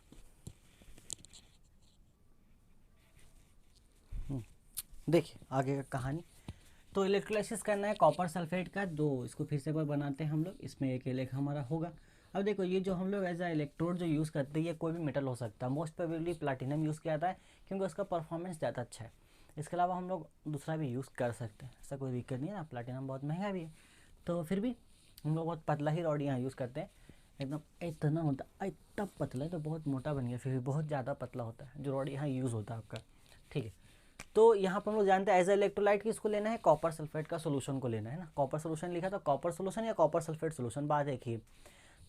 देखिए आगे का कहानी, तो इलेक्ट्रोलाइसिस करना है कॉपर सल्फेट का, दो इसको फिर से एक बार बनाते हैं हम लोग, इसमें एक इलेक्ट्रॉन हमारा होगा। अब देखो ये जो हम लोग एज ए इलेक्ट्रोड जो यूज़ करते हैं, ये कोई भी मेटल हो सकता है, मोस्ट प्रोबेबली प्लैटिनम यूज़ किया जाता है क्योंकि उसका परफॉर्मेंस ज़्यादा अच्छा है। इसके अलावा हम लोग दूसरा भी यूज़ कर सकते हैं, ऐसा कोई दिक्कत नहीं है ना, प्लैटिनम बहुत महंगा भी है, तो फिर भी हम लोग बहुत पतला ही रॉड यहाँ यूज़ करते हैं, एकदम इतना होता है, इतना पतला है तो बहुत मोटा बन गया, फिर भी बहुत ज़्यादा पतला होता है जो रॉड यहाँ यूज़ होता है आपका, ठीक है। तो यहाँ पर हम लोग जानते हैं एज ए इलेक्ट्रोलाइट किसको लेना है, कॉपर सल्फेट का सोल्यूशन को लेना है ना, कॉपर सोल्यूशन लिखा तो कॉपर सोल्यूशन या कॉपर सल्फेट सोल्यूशन, बात एक ही है।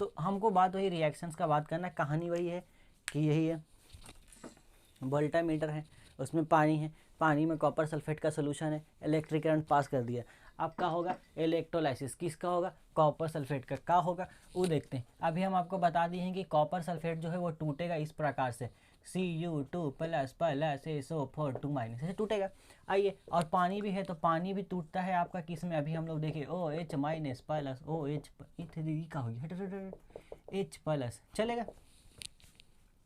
तो हमको बात वही रिएक्शंस का बात करना है, कहानी वही है कि यही है, वोल्टामीटर है, उसमें पानी है, पानी में कॉपर सल्फेट का सोल्यूशन है, इलेक्ट्रिक करंट पास कर दिया, अब क्या होगा, इलेक्ट्रोलाइसिस किसका होगा, कॉपर सल्फेट का क्या होगा वो देखते हैं। अभी हम आपको बता दिए हैं कि कॉपर सल्फेट जो है वो टूटेगा इस प्रकार से, Cu2 plus plus SO4 2 minus, ऐसे टूटेगा। आइए, और पानी भी है तो पानी भी टूटता है आपका किस में, अभी हम लोग देखें OH माइनस प्लस OH, का हो गया H प्लस, चलेगा,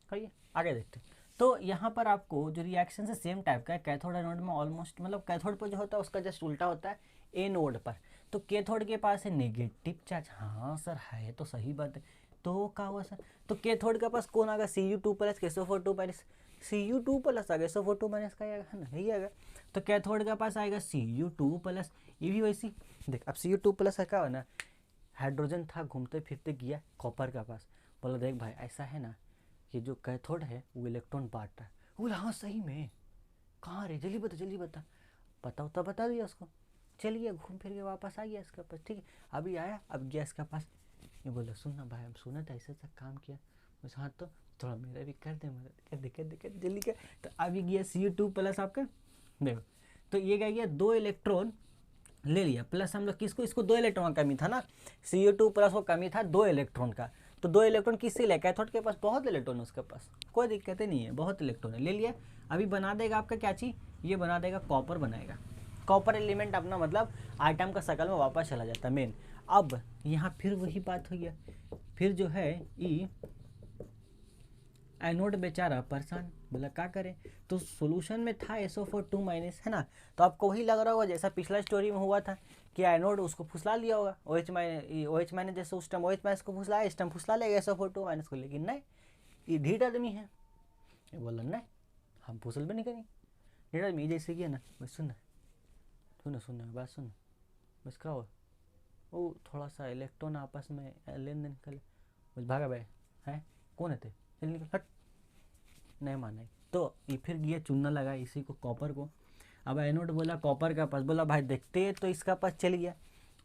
कहिए आगे देखते हैं। तो यहाँ पर आपको जो रिएक्शन है सेम टाइप का है, कैथोड एनोड में ऑलमोस्ट, मतलब कैथोड पर जो होता है उसका जस्ट उल्टा होता है एनोड पर। तो कैथोड के पास है नेगेटिव चार्ज, हाँ सर है तो सही बात है, तो क्या हुआ सर, तो कैथोड के पास कौन आएगा, Cu2 plus SO4 2 minus, Cu2 plus आएगा SO4 2 माइनस का आएगा, है ना, यही आएगा। तो कैथोड के पास आएगा Cu2 प्लस, ये भी वैसी देख, अब Cu2 प्लस है क्या हो ना, हाइड्रोजन था घूमते फिरते गया कॉपर के पास, बोला देख भाई ऐसा है ना कि जो कैथोड है वो इलेक्ट्रॉन बांट रहा है, बोला हाँ सही में, कहाँ रे, जल्दी बता जल्दी बता। पता होता बता दिया उसको, चलिए घूम फिर के वापस आ गया इसके पास। ठीक है, अभी आया, अब गया इसके पास। ये बोला सुन ना भाई, हम सुना था ऐसा ऐसा काम किया। बस हाँ तो थोड़ा मेरा भी कर दे, मदद कर दे कर दे कर जल्दी कर। तो अभी गया Cu2+ आपका, देखो तो ये क्या गया, 2 इलेक्ट्रॉन ले लिया, प्लस हम लोग किसको, इसको 2 इलेक्ट्रॉन का कमी था ना, Cu2+ को कमी था 2 इलेक्ट्रॉन का। तो 2 इलेक्ट्रॉन किससे ले, कैथोड के पास बहुत इलेक्ट्रॉन है उसके पास, कोई दिक्कत ही नहीं है, बहुत इलेक्ट्रॉन है, ले लिया। अभी बना देगा आपका क्या चीज़, ये बना देगा कॉपर बनाएगा। कॉपर एलिमेंट अपना मतलब आइटम का शकल में वापस चला जाता है मेन। अब यहाँ फिर वही बात हो गया, फिर जो है ई एनोड बेचारा परेशान, बोला क्या करें। तो सॉल्यूशन में था SO4 2- है ना, तो आपको वही लग रहा होगा जैसा पिछला स्टोरी में हुआ था कि एनोड उसको फुसला लिया होगा, OH- जैसे उस टाइम OH- को फुसलाया, इस टाइम फुसला लेगा SO4 2- को। लेकिन नहीं, ये ढीठ आदमी है, ये बोला नहीं हम फुसल भी नहीं करेंगे। ढीठ आदमी जैसे किया ना, बस सुन बात सुन, बस क्या हुआ, वो थोड़ा सा इलेक्ट्रॉन आपस में लेन देन कर, बस भागा भाई, हैं कौन है थे, चल निकल हट, नहीं माना। तो ये फिर गया चुनना लगा इसी को, कॉपर को। अब एनोड बोला कॉपर का पास, बोला भाई देखते तो इसका पास चल गया,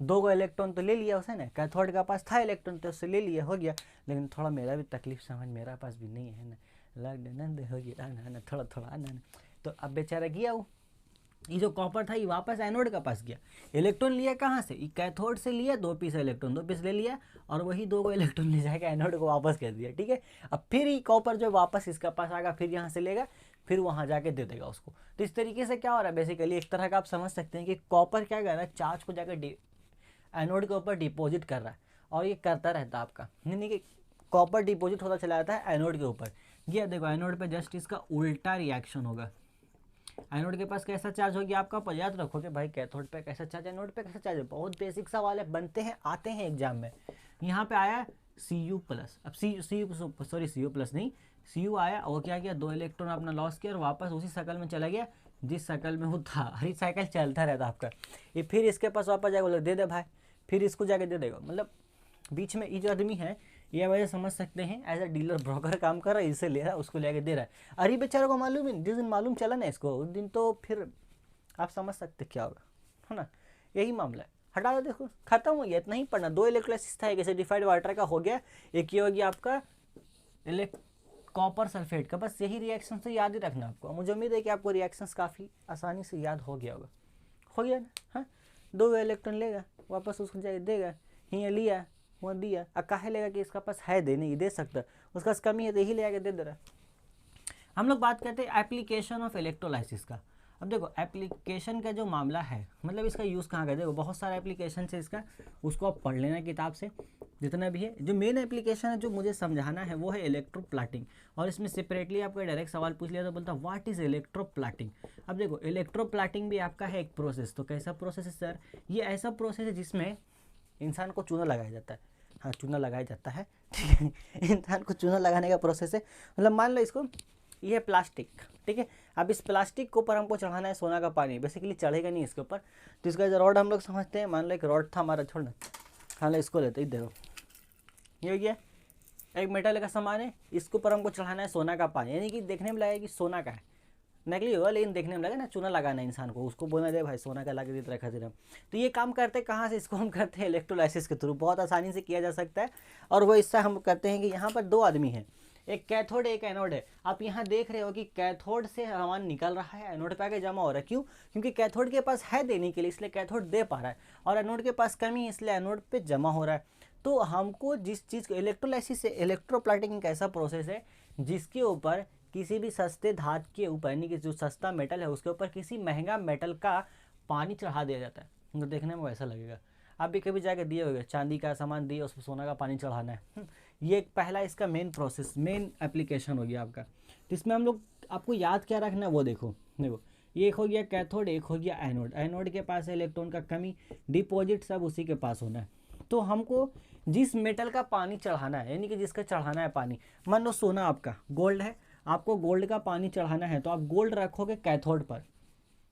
2 इलेक्ट्रॉन तो ले लिया उसने ना, कैथोड का पास था इलेक्ट्रॉन तो उससे ले लिया, हो गया। लेकिन थोड़ा मेरा भी तकलीफ समझ, मेरा पास भी नहीं है ना, लग ना हो गया ना थोड़ा थोड़ा ना। तो अब बेचारा गया वो, ये जो कॉपर था ये वापस एनोड का पास गया, इलेक्ट्रॉन लिया कहाँ से, ये कैथोड से लिया 2 पीस इलेक्ट्रॉन, 2 पीस ले लिया, और वही 2 इलेक्ट्रॉन ले जाएगा एनोड को वापस कर दिया। ठीक है, अब फिर ये कॉपर जो वापस इसका पास आएगा, फिर यहाँ से लेगा, फिर वहाँ जाके दे देगा उसको। तो इस तरीके से क्या हो रहा है, बेसिकली एक तरह का आप समझ सकते हैं कि कॉपर क्या कर रहा है, चार्ज को जाकर एनोड के ऊपर डिपॉजिट कर रहा है, और ये करता रहता है आपका, यानी कि कॉपर डिपॉजिट होता चला जाता है एनोड के ऊपर। ये देखो एनोड पे जस्ट इसका उल्टा रिएक्शन होगा, एनोड के पास कैसा चार्ज होगी आपका, पर याद रखोगे भाई कैथोड पे कैसा चार्ज, एनोड पे कैसा चार्ज है, बहुत बेसिक सवाल है, बनते हैं आते हैं एग्जाम में। यहाँ पे आया Cu+, अब Cu+ नहीं, Cu आया, वो क्या किया, 2 इलेक्ट्रॉन अपना लॉस किया और वापस उसी साइकिल में चला गया जिस साइकिल में वो था, हर साइकिल चलता रहता आपका। ये फिर इसके पास वापस जाकर बोले दे दे भाई, फिर इसको जाके दे देगा। मतलब बीच में ये जो आदमी है, ये वजह समझ सकते हैं एज अ डीलर ब्रोकर काम कर रहा है, इसे ले रहा है उसको लेके दे रहा है। अरे बेचारे को मालूम ही, जिस दिन मालूम चला ना इसको, उस दिन तो फिर आप समझ सकते क्या होगा, है ना, यही मामला है। हटा दो, देखो खत्म हो गया, इतना ही पढ़ना। 2 इलेक्ट्रोलाइसिस था, एक एसिडिफाइड वाटर का हो गया, एक ये हो गया आपका कॉपर सल्फेट का, बस यही रिएक्शन से याद ही रखना आपको। मुझे उम्मीद है कि आपको रिएक्शंस काफ़ी आसानी से याद हो गया होगा, हो गया ना। हाँ, 2 इलेक्ट्रॉन लेगा वापस उसको जाए देगा, यहाँ लिया वहाँ दिया, अब काहे लेगा कि इसका पास है, दे नहीं दे सकता, उसका पास कमी है तो यही ले आके दे दे रहा है। हम लोग बात करते हैं एप्लीकेशन ऑफ इलेक्ट्रोलाइसिस का। अब देखो एप्लीकेशन का जो मामला है, मतलब इसका यूज़ कहाँ का, देखो बहुत सारा एप्लीकेशन है इसका, उसको आप पढ़ लेना किताब से जितना भी है। जो मेन एप्लीकेशन है जो मुझे समझाना है वो है इलेक्ट्रोप्लाटिंग, और इसमें सेपरेटली आपको डायरेक्ट सवाल पूछ लिया तो बोलता व्हाट इज़ इलेक्ट्रोप्लाटिंग। अब देखो इलेक्ट्रोप्लाटिंग भी आपका है एक प्रोसेस, तो कैसा प्रोसेस है सर, ये ऐसा प्रोसेस है जिसमें इंसान को चूना लगाया जाता है, हाँ चूना लगाया जाता है, ठीक है, इंसान को चूना लगाने का प्रोसेस है। मतलब मान लो इसको, ये है प्लास्टिक, ठीक है, अब इस प्लास्टिक के ऊपर हमको चढ़ाना है सोना का पानी, बेसिकली चढ़ेगा नहीं इसके ऊपर, तो इसका जो रॉड हम लोग समझते हैं, मान लो एक रॉड था हमारा, छोड़ना, हाँ लो इसको लेते ही, देखो ये हो गया एक मेटल का सामान है, इसके ऊपर हमको चढ़ाना है सोना का पानी, यानी कि देखने में लगेगा कि सोना का है, नकली होगा लेकिन देखने में लगे ना चूना लगाना है इंसान को, उसको बोलना दे भाई सोना का लगा दे रखा दे। तो ये काम करते हैं कहाँ से, इसको हम करते हैं इलेक्ट्रोलाइसिस के थ्रू, बहुत आसानी से किया जा सकता है। और वो इससे हम करते हैं कि यहाँ पर 2 आदमी हैं, एक कैथोड एक एनोड है। आप यहाँ देख रहे हो कि कैथोड से सामान निकल रहा है, एनोड पे आके जमा हो रहा है, क्यों, क्योंकि कैथोड के पास है देने के लिए इसलिए कैथोड दे पा रहा है, और एनोड के पास कमी है इसलिए एनोड पे जमा हो रहा है। तो हमको जिस चीज़ को इलेक्ट्रोलाइसिस से, इलेक्ट्रोप्लाटिंग एक ऐसा प्रोसेस है जिसके ऊपर किसी भी सस्ते धातु के ऊपर, यानी कि जो सस्ता मेटल है उसके ऊपर किसी महंगा मेटल का पानी चढ़ा दिया जाता है, तो देखने में वैसा लगेगा। आप भी कभी जाके दिए होंगे, चांदी का सामान दिए उसमें सोना का पानी चढ़ाना है, ये एक पहला इसका मेन प्रोसेस, मेन एप्लीकेशन हो गया आपका। तो इसमें हम लोग आपको याद क्या रखना है वो देखो ये एक हो गया कैथोड, एक हो गया एनोड। एनोड के पास है इलेक्ट्रॉन का कमी, डिपॉजिट सब उसी के पास होना है। तो हमको जिस मेटल का पानी चढ़ाना है, यानी कि जिसका चढ़ाना है पानी, मान लो सोना आपका गोल्ड है, आपको गोल्ड का पानी चढ़ाना है तो आप गोल्ड रखोगे कैथोड पर,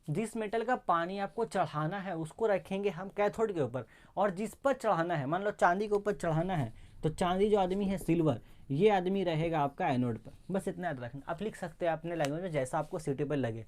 जिस मेटल का पानी आपको चढ़ाना है उसको रखेंगे हम कैथोड के ऊपर, और जिस पर चढ़ाना है, मान लो चांदी के ऊपर चढ़ाना है तो चांदी जो आदमी है सिल्वर, ये आदमी रहेगा आपका एनोड पर। बस इतना याद रखना। आप लिख सकते हैं अपने लैंग्वेज में जैसा आपको सूटेबल लगे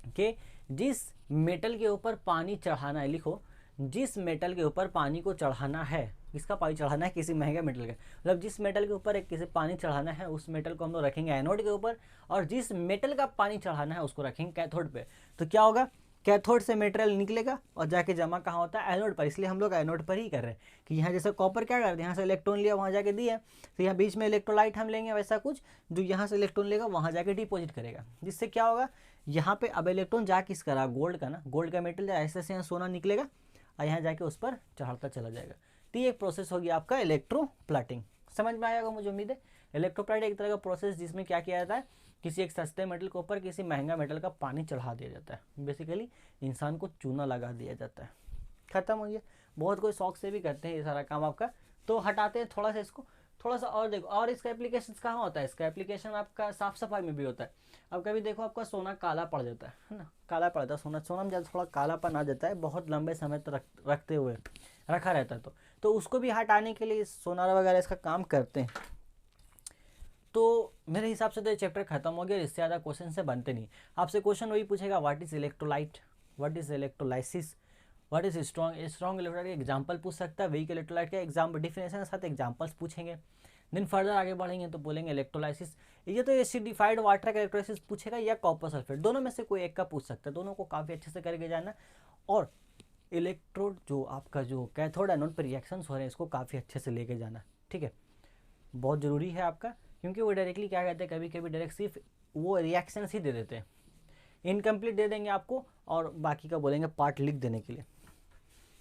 कि जिस मेटल के ऊपर पानी चढ़ाना है, लिखो जिस मेटल के ऊपर पानी को चढ़ाना है, किसका पानी चढ़ाना है, किसी महंगे मेटल का, मतलब जिस मेटल के ऊपर एक किसी पानी चढ़ाना है उस मेटल को हम लोग रखेंगे एनोड के ऊपर, और जिस मेटल का पानी चढ़ाना है उसको रखेंगे कैथोड पे। तो क्या होगा, कैथोड से मेटेरियल निकलेगा और जाके जमा कहाँ होता है, एनोड पर। इसलिए हम लोग एनोड पर ही कर रहे हैं कि यहाँ जैसे कॉपर क्या करते हैं, यहाँ से इलेक्ट्रॉन लिया वहाँ जाके दिया, तो यहाँ बीच में इलेक्ट्रोलाइट हम लेंगे, वैसा कुछ जो यहाँ से इलेक्ट्रॉन लेगा वहाँ जाके डिपॉजिट करेगा, जिससे क्या होगा यहाँ पे अब इलेक्ट्रॉन जा किसका रहा, गोल्ड का ना, गोल्ड का मेटल ऐसे से यहाँ सोना निकलेगा और यहाँ जाके उस पर चढ़ाता चला जाएगा। तो ये एक प्रोसेस होगी आपका इलेक्ट्रोप्लेटिंग। समझ में आएगा मुझे उम्मीद है। इलेक्ट्रोप्लेटिंग एक तरह का प्रोसेस जिसमें क्या किया जाता है, किसी एक सस्ते मेटल के ऊपर किसी महंगा मेटल का पानी चढ़ा दिया जाता है, बेसिकली इंसान को चूना लगा दिया जाता है। खत्म हो गया। बहुत कोई शौक से भी करते हैं ये सारा काम आपका। तो हटाते हैं थोड़ा सा इसको, थोड़ा सा और देखो। और इसका एप्लीकेशन कहाँ होता है, इसका एप्लीकेशन आपका साफ सफाई में भी होता है। अब कभी देखो आपका सोना काला पड़ जाता है ना, काला पड़ जाता है सोना, सोना में जब थोड़ा कालापन आ जाता है बहुत लंबे समय तक रखते हुए रखा रहता है, तो उसको भी हटाने के लिए सोनार वगैरह इसका काम करते हैं। तो मेरे हिसाब से तो ये चैप्टर खत्म हो गया, इससे ज़्यादा क्वेश्चन से बनते नहीं। आपसे क्वेश्चन वही पूछेगा, what is electrolyte, what is electrolysis, what is strong electrolyte का एग्जाम्पल पूछ सकता है, वीक इलेक्ट्रोलाइट का एग्जाम्पल डिफिनेशन के साथ एग्जाम्पल्स पूछेंगे। देन फर्दर आगे बढ़ेंगे तो बोलेंगे इलेक्ट्रोलाइसिस, ये तो एसिडिफाइड वाटर का इलेक्ट्रोलाइसिस पूछेगा या कॉपर सल्फेट, दोनों में से कोई एक का पूछ सकता है। दोनों को काफ़ी अच्छे से करके जाना। और इलेक्ट्रोड जो आपका जो कैथोड एनोड पर रिएक्शंस हो रहे हैं इसको काफ़ी अच्छे से लेके जाना, ठीक है, बहुत ज़रूरी है आपका। क्योंकि वो डायरेक्टली क्या कहते हैं, कभी कभी डायरेक्ट सिर्फ वो रिएक्शंस ही दे देते हैं, इनकम्प्लीट दे देंगे आपको और बाकी का बोलेंगे पार्ट लिख देने के लिए।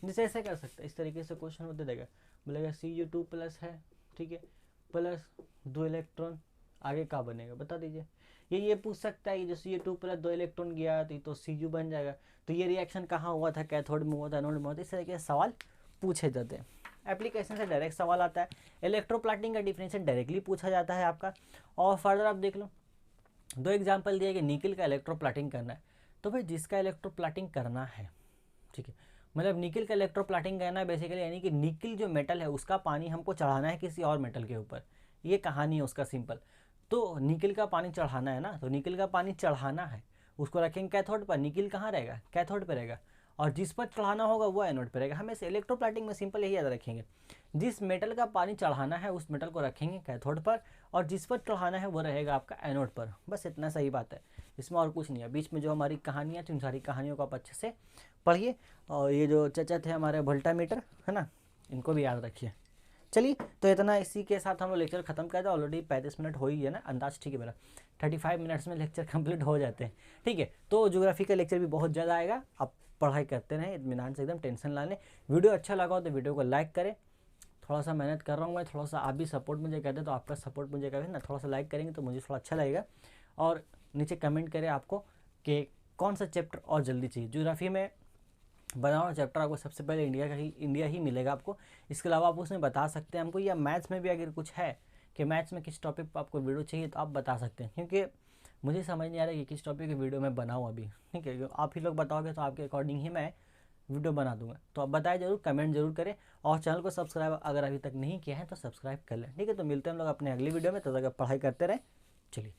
जैसे ऐसे कर सकते हैं, इस तरीके से क्वेश्चन वो दे देगा, बोलेगा Cu2 प्लस है, ठीक है, प्लस 2 इलेक्ट्रॉन, आगे क्या बनेगा बता दीजिए। ये पूछ सकता है, जैसे Cu2 प्लस 2 इलेक्ट्रॉन गया तो Cu बन जाएगा, तो ये रिएक्शन कहाँ हुआ था, कैथोड में हुआ था, एनोड में हुआ था। इस तरीके से सवाल पूछे जाते हैं। एप्लीकेशन से डायरेक्ट सवाल आता है। इलेक्ट्रोप्लेटिंग का डिफिनेशन डायरेक्टली पूछा जाता है आपका। और फर्दर आप देख लो, 2 एग्जाम्पल दिए कि निकल का इलेक्ट्रोप्लेटिंग करना है, तो भाई जिसका इलेक्ट्रोप्लेटिंग करना है, ठीक है, मतलब निकल का इलेक्ट्रोप्लेटिंग करना है बेसिकली, यानी कि निकल जो मेटल है उसका पानी हमको चढ़ाना है किसी और मेटल के ऊपर, ये कहानी है उसका सिंपल। तो निकल का पानी चढ़ाना है ना, तो निकल का पानी चढ़ाना है, उसको रखेंगे कैथोड पर, निकल कहाँ रहेगा, कैथोड पर रहेगा, और जिस पर चढ़ाना होगा वो एनोड पर रहेगा। हमें इलेक्ट्रोप्लेटिंग में सिंपल यही याद रखेंगे, जिस मेटल का पानी चढ़ाना है उस मेटल को रखेंगे कैथोड पर, और जिस पर चढ़ाना है वो रहेगा आपका एनोड पर। बस इतना सही बात है, इसमें और कुछ नहीं है। बीच में जो हमारी कहानियाँ थी उन सारी कहानियों को आप अच्छे से पढ़िए, और ये जो चचा थे हमारे वोल्टामीटर है ना, इनको भी याद रखिए। चलिए, तो इतना इसी के साथ हम लोग लेक्चर खत्म कर दें। ऑलरेडी 35 मिनट हो ही है ना, अंदाज ठीक है मेरा, 35 मिनट्स में लेक्चर कंप्लीट हो जाते हैं, ठीक है। तो ज्योग्राफी का लेक्चर भी बहुत ज़्यादा आएगा, आप पढ़ाई करते रहें इत्मीनान से, एकदम टेंशन ना लें। वीडियो अच्छा लगा हो तो वीडियो को लाइक करें। थोड़ा सा मेहनत कर रहा हूँ मैं, थोड़ा सा आप भी सपोर्ट मुझे करते, तो आपका सपोर्ट मुझे करें ना, थोड़ा सा लाइक करेंगे तो मुझे थोड़ा अच्छा लगेगा। और नीचे कमेंट करें आपको कि कौन सा चैप्टर और जल्दी चाहिए। ज्योग्राफी में बनाओ चैप्टर आपको सबसे पहले इंडिया ही मिलेगा आपको। इसके अलावा आप उसमें बता सकते हैं हमको, या मैथ्स में भी अगर कुछ है कि मैथ्स में किस टॉपिक पर आपको वीडियो चाहिए तो आप बता सकते हैं, क्योंकि मुझे समझ नहीं आ रहा है कि किस टॉपिक की वीडियो मैं बनाऊँ अभी, ठीक है। आप ही लोग बताओगे तो आपके अकॉर्डिंग ही मैं वीडियो बना दूंगा। तो आप बताएं जरूर, कमेंट जरूर करें, और चैनल को सब्सक्राइब अगर अभी तक नहीं किया है तो सब्सक्राइब कर लें, ठीक है। तो मिलते हैं हम लोग अपने अगली वीडियो में, तब तक आप पढ़ाई करते रहें। चलिए।